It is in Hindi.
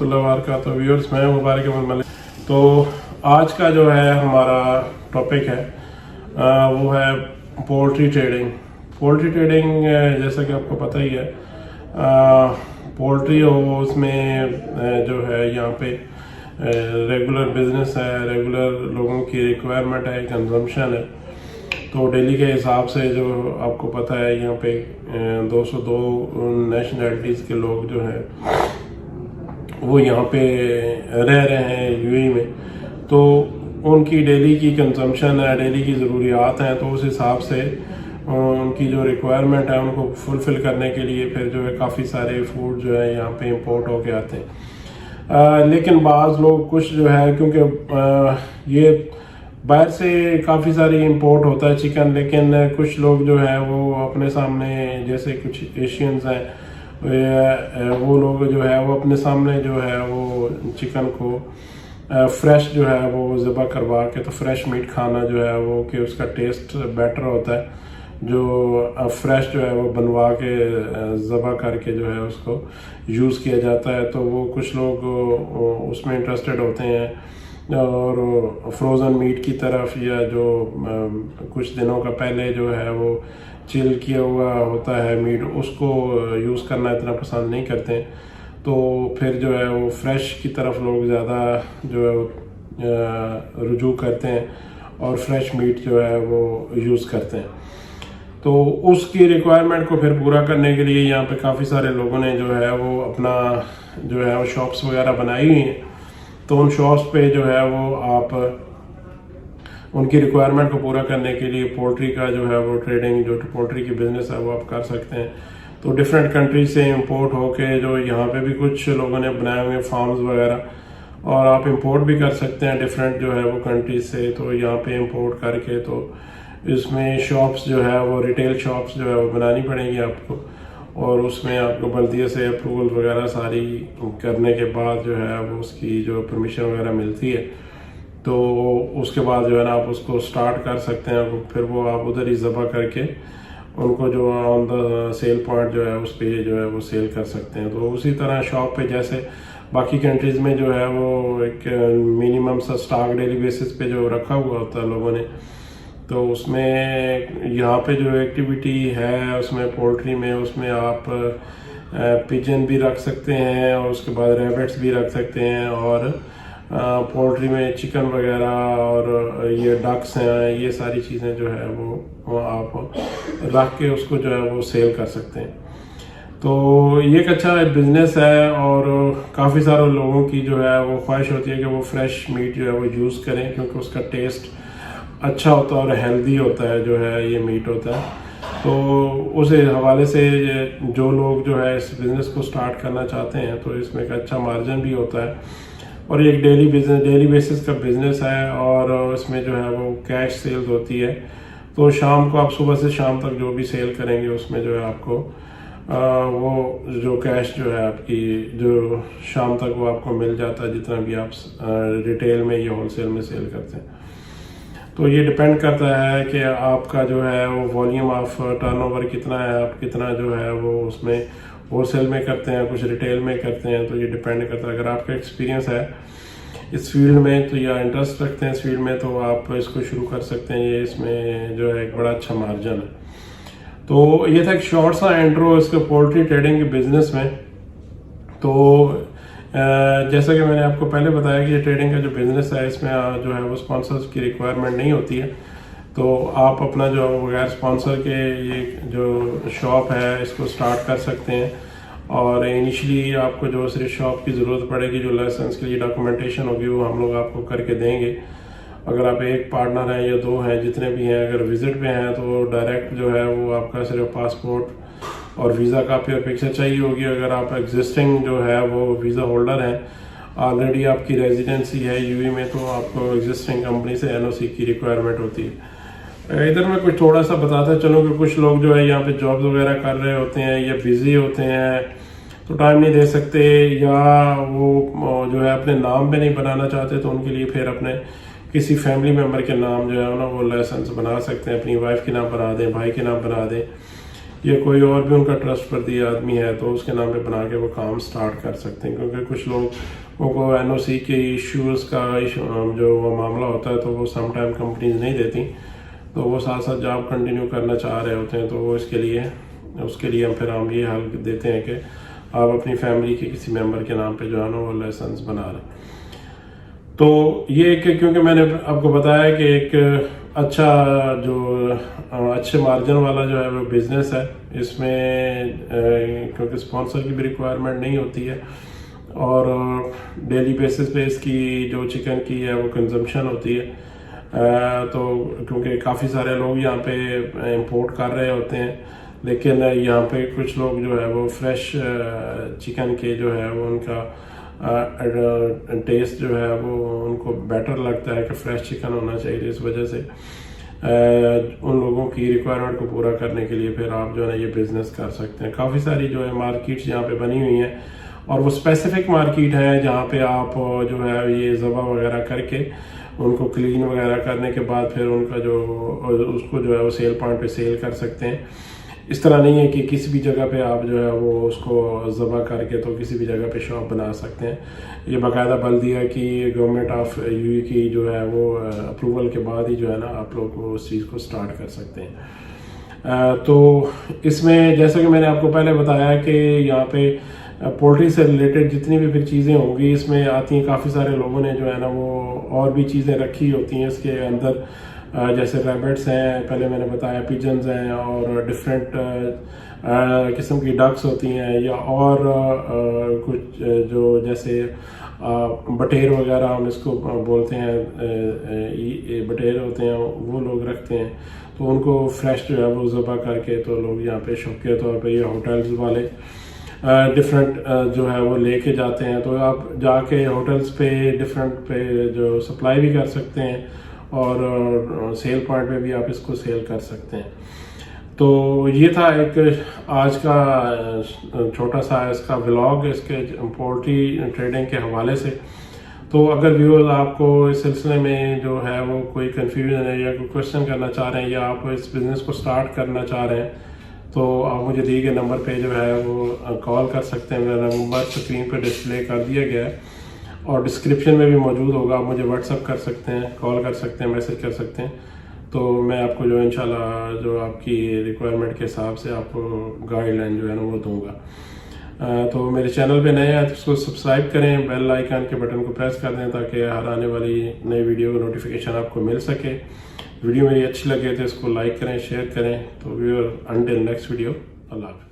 रहमतुल्लाहि व बरकातहू। व्यूअर्स, मैं मुबारक अहमद मलिक। तो आज का जो है हमारा टॉपिक है वो है पोल्ट्री ट्रेडिंग। पोल्ट्री ट्रेडिंग जैसा कि आपको पता ही है, पोल्ट्री हो उसमें जो है यहाँ पे रेगुलर बिजनेस है, रेगुलर लोगों की रिक्वायरमेंट है, कंजम्पशन है। तो डेली के हिसाब से जो आपको पता है यहाँ पे 202 नेशनैलिटीज़ के लोग जो हैं वो यहाँ पे रह रहे हैं यूएई में। तो उनकी डेली की कंजम्पशन है, डेली की ज़रूरियात हैं, तो उस हिसाब से उनकी जो रिक्वायरमेंट है उनको फुलफ़िल करने के लिए फिर जो है काफ़ी सारे फूड जो है यहाँ पे इंपोर्ट होके आते हैं। लेकिन बाज़ लोग कुछ जो है, क्योंकि ये बाहर से काफ़ी सारी इंपोर्ट होता है चिकन, लेकिन कुछ लोग जो है वो अपने सामने, जैसे कुछ एशियंस हैं वो लोग जो है वो अपने सामने जो है वो चिकन को फ्रेश जो है वो ज़िबा करवा के, तो फ्रेश मीट खाना जो है वो कि उसका टेस्ट बेटर होता है। जो फ्रेश जो है वो बनवा के ज़िबा करके जो है उसको यूज़ किया जाता है, तो वो कुछ लोग उसमें इंटरेस्टेड होते हैं। और फ्रोज़न मीट की तरफ, या जो कुछ दिनों का पहले जो है वो चिल किया हुआ होता है मीट, उसको यूज़ करना इतना पसंद नहीं करते हैं। तो फिर जो है वो फ्रेश की तरफ लोग ज़्यादा जो है रुजू करते हैं और फ्रेश मीट जो है वो यूज़ करते हैं। तो उसकी रिक्वायरमेंट को फिर पूरा करने के लिए यहाँ पे काफ़ी सारे लोगों ने जो है वो अपना जो है वो शॉप्स वगैरह बनाई हुई हैं। तो उन शॉप्स पे जो है वो आप उनकी रिक्वायरमेंट को पूरा करने के लिए पोल्ट्री का जो है वो ट्रेडिंग, जो पोल्ट्री की बिजनेस है वो आप कर सकते हैं। तो डिफरेंट कंट्री से इंपोर्ट होके जो यहाँ पे भी कुछ लोगों ने बनाए हुए फार्म्स वगैरह, और आप इंपोर्ट भी कर सकते हैं डिफरेंट जो है वो कंट्रीज से। तो यहाँ पे इंपोर्ट करके तो इसमें शॉप्स जो है वो रिटेल शॉप्स जो है वो बनानी पड़ेंगी आपको, और उसमें आपको बल्दिया से अप्रूवल वगैरह सारी करने के बाद जो है वो उसकी जो परमिशन वगैरह मिलती है, तो उसके बाद जो है ना आप उसको स्टार्ट कर सकते हैं। फिर वो आप उधर ही ज़बा करके उनको जो ऑन द सेल पॉइंट जो है उस पर जो है वो सेल कर सकते हैं। तो उसी तरह शॉप पे जैसे बाकी कंट्रीज़ में जो है वो एक मिनिमम सा स्टॉक डेली बेसिस पे जो रखा हुआ होता है लोगों ने, तो उसमें यहाँ पे जो एक्टिविटी है उसमें पोल्ट्री में, उसमें आप पिजन भी रख सकते हैं और उसके बाद रैबिट्स भी रख सकते हैं, और पोल्ट्री में चिकन वगैरह और ये डक्स हैं, ये सारी चीज़ें जो है वो आप रख के उसको जो है वो सेल कर सकते हैं। तो ये एक अच्छा बिजनेस है, और काफ़ी सारे लोगों की जो है वो ख्वाहिश होती है कि वो फ्रेश मीट जो है वो यूज़ करें, क्योंकि उसका टेस्ट अच्छा होता है और हेल्दी होता है जो है ये मीट होता है। तो उस हवाले से जो लोग जो है इस बिज़नेस को स्टार्ट करना चाहते हैं तो इसमें एक अच्छा मार्जिन भी होता है, और ये एक डेली बेसिस का बिज़नेस है, और इसमें जो है वो कैश सेल्स होती है। तो शाम को आप सुबह से शाम तक जो भी सेल करेंगे उसमें जो है आपको वो जो कैश जो है आपकी जो शाम तक वो आपको मिल जाता है, जितना भी आप रिटेल में या होलसेल में सेल करते हैं। तो ये डिपेंड करता है कि आपका जो है वो वॉल्यूम ऑफ टर्नओवर कितना है, आप कितना जो है वो उसमें होलसेल में करते हैं, कुछ रिटेल में करते हैं। तो ये डिपेंड करता है। अगर आपका एक्सपीरियंस है इस फील्ड में तो या इंटरेस्ट रखते हैं इस फील्ड में, तो आप इसको शुरू कर सकते हैं। ये इसमें जो है एक बड़ा अच्छा मार्जिन है। तो ये था एक शॉर्ट सा इंट्रो इसके पोल्ट्री ट्रेडिंग के बिजनेस में। तो जैसा कि मैंने आपको पहले बताया कि ये ट्रेडिंग का जो बिज़नेस है इसमें जो है वो स्पॉन्सर्स की रिक्वायरमेंट नहीं होती है। तो आप अपना जो बगैर स्पॉन्सर के ये जो शॉप है इसको स्टार्ट कर सकते हैं, और इनिशियली आपको जो सिर्फ शॉप की ज़रूरत पड़ेगी, जो लाइसेंस के लिए डॉक्यूमेंटेशन होगी वो हम लोग आपको करके देंगे। अगर आप एक पार्टनर हैं या दो हैं, जितने भी हैं, अगर विजिट पे हैं तो डायरेक्ट जो है वो आपका सिर्फ पासपोर्ट और वीज़ा कापी और पिक्चर चाहिए होगी। अगर आप एग्जिस्टिंग जो है वो वीज़ा होल्डर हैं, ऑलरेडी आपकी रेजिडेंसी है यूएई में, तो आपको एग्जिस्टिंग कंपनी से एनओसी की रिक्वायरमेंट होती है। इधर मैं कुछ थोड़ा सा बताता चलूँ कि कुछ लोग जो है यहाँ पे जॉब वगैरह कर रहे होते हैं या बिजी होते हैं, तो टाइम नहीं दे सकते, या वो जो है अपने नाम पे नहीं बनाना चाहते, तो उनके लिए फिर अपने किसी फैमिली मेम्बर के नाम जो है ना वो लाइसेंस बना सकते हैं। अपनी वाइफ के नाम बना दें, भाई के नाम बना दें, या कोई और भी उनका ट्रस्ट वर्दी आदमी है तो उसके नाम पे बना के वो काम स्टार्ट कर सकते हैं। क्योंकि कुछ लोगों को एनओसी के इश्यूज़ का जो वो मामला होता है तो वो समटाइम कंपनीज नहीं देती, तो वो साथ साथ जॉब कंटिन्यू करना चाह रहे होते हैं, तो वो उसके लिए हम ये हल देते हैं कि आप अपनी फैमिली के किसी मेंबर के नाम पे जो है ना वो लाइसेंस बना रहे हैं। तो ये क्योंकि मैंने आपको बताया कि एक अच्छा जो अच्छे मार्जिन वाला जो है वो बिजनेस है, इसमें क्योंकि स्पॉन्सर की भी रिक्वायरमेंट नहीं होती है और डेली बेसिस पे इसकी जो चिकन की है वो कंजम्पशन होती है। तो क्योंकि काफ़ी सारे लोग यहाँ पे इंपोर्ट कर रहे होते हैं, लेकिन यहाँ पे कुछ लोग जो है वो फ्रेश चिकन के जो है वो उनका टेस्ट जो है वो उनको बेटर लगता है कि फ्रेश चिकन होना चाहिए। इस वजह से उन लोगों की रिक्वायरमेंट को पूरा करने के लिए फिर आप जो है ये बिजनेस कर सकते हैं। काफ़ी सारी जो है मार्केट्स यहाँ पे बनी हुई हैं और वो स्पेसिफिक मार्केट है जहाँ पे आप जो है ये ज़बा वगैरह करके उनको क्लीन वगैरह करने के बाद फिर उनका उसको जो है वो सेल पॉइंट पे सेल कर सकते हैं। इस तरह नहीं है कि किसी भी जगह पे आप जो है वो उसको ज़बा करके तो किसी भी जगह पे शॉप बना सकते हैं। ये बाकायदा बल्दिया की गवर्नमेंट ऑफ यूपी की जो है वो अप्रूवल के बाद ही जो है ना आप लोग उस चीज़ को स्टार्ट कर सकते हैं। तो इसमें जैसे कि मैंने आपको पहले बताया कि यहाँ पे पोल्ट्री से रिलेटेड जितनी भी फिर चीज़ें होंगी इसमें आती हैं। काफ़ी सारे लोगों ने जो है ना वो और भी चीज़ें रखी होती हैं इसके अंदर, जैसे रैबिट्स हैं, पहले मैंने बताया पिजन्स हैं और डिफरेंट किस्म की डक्स होती हैं, या और कुछ जो जैसे बटेर वगैरह हम इसको बोलते हैं, बटेर होते हैं वो लोग रखते हैं। तो उनको फ्रेश जो है वो ज़बा करके तो लोग यहाँ पे शौक के तौर पे या होटल्स वाले डिफरेंट जो है वो लेके जाते हैं। तो आप जाके होटल्स पे डिफरेंट पे जो सप्लाई भी कर सकते हैं और सेल पॉइंट पे भी आप इसको सेल कर सकते हैं। तो ये था एक आज का छोटा सा इसका व्लॉग इसके पोल्ट्री ट्रेडिंग के हवाले से। तो अगर व्यूअर्स आपको इस सिलसिले में जो है वो कोई कन्फ्यूजन है या कोई क्वेश्चन करना चाह रहे हैं या आप इस बिज़नेस को स्टार्ट करना चाह रहे हैं तो आप मुझे दिए गए नंबर पे जो है वो कॉल कर सकते हैं। मेरा नंबर स्क्रीन पे डिस्प्ले कर दिया गया है और डिस्क्रिप्शन में भी मौजूद होगा। आप मुझे व्हाट्सअप कर सकते हैं, कॉल कर सकते हैं, मैसेज कर सकते हैं। तो मैं आपको जो इंशाल्लाह जो आपकी रिक्वायरमेंट के हिसाब से आपको गाइडलाइन जो है ना वो दूंगा। तो मेरे चैनल पे नए हैं तो उसको सब्सक्राइब करें, बेल आइकन के बटन को प्रेस कर दें ताकि हर आने वाली नई वीडियो का नोटिफिकेशन आपको मिल सके। वीडियो मेरी अच्छी लगे तो इसको लाइक करें, शेयर करें। तो व्यूअर अंटिल नेक्स्ट वीडियो, अल्लाह हाफ़िज़।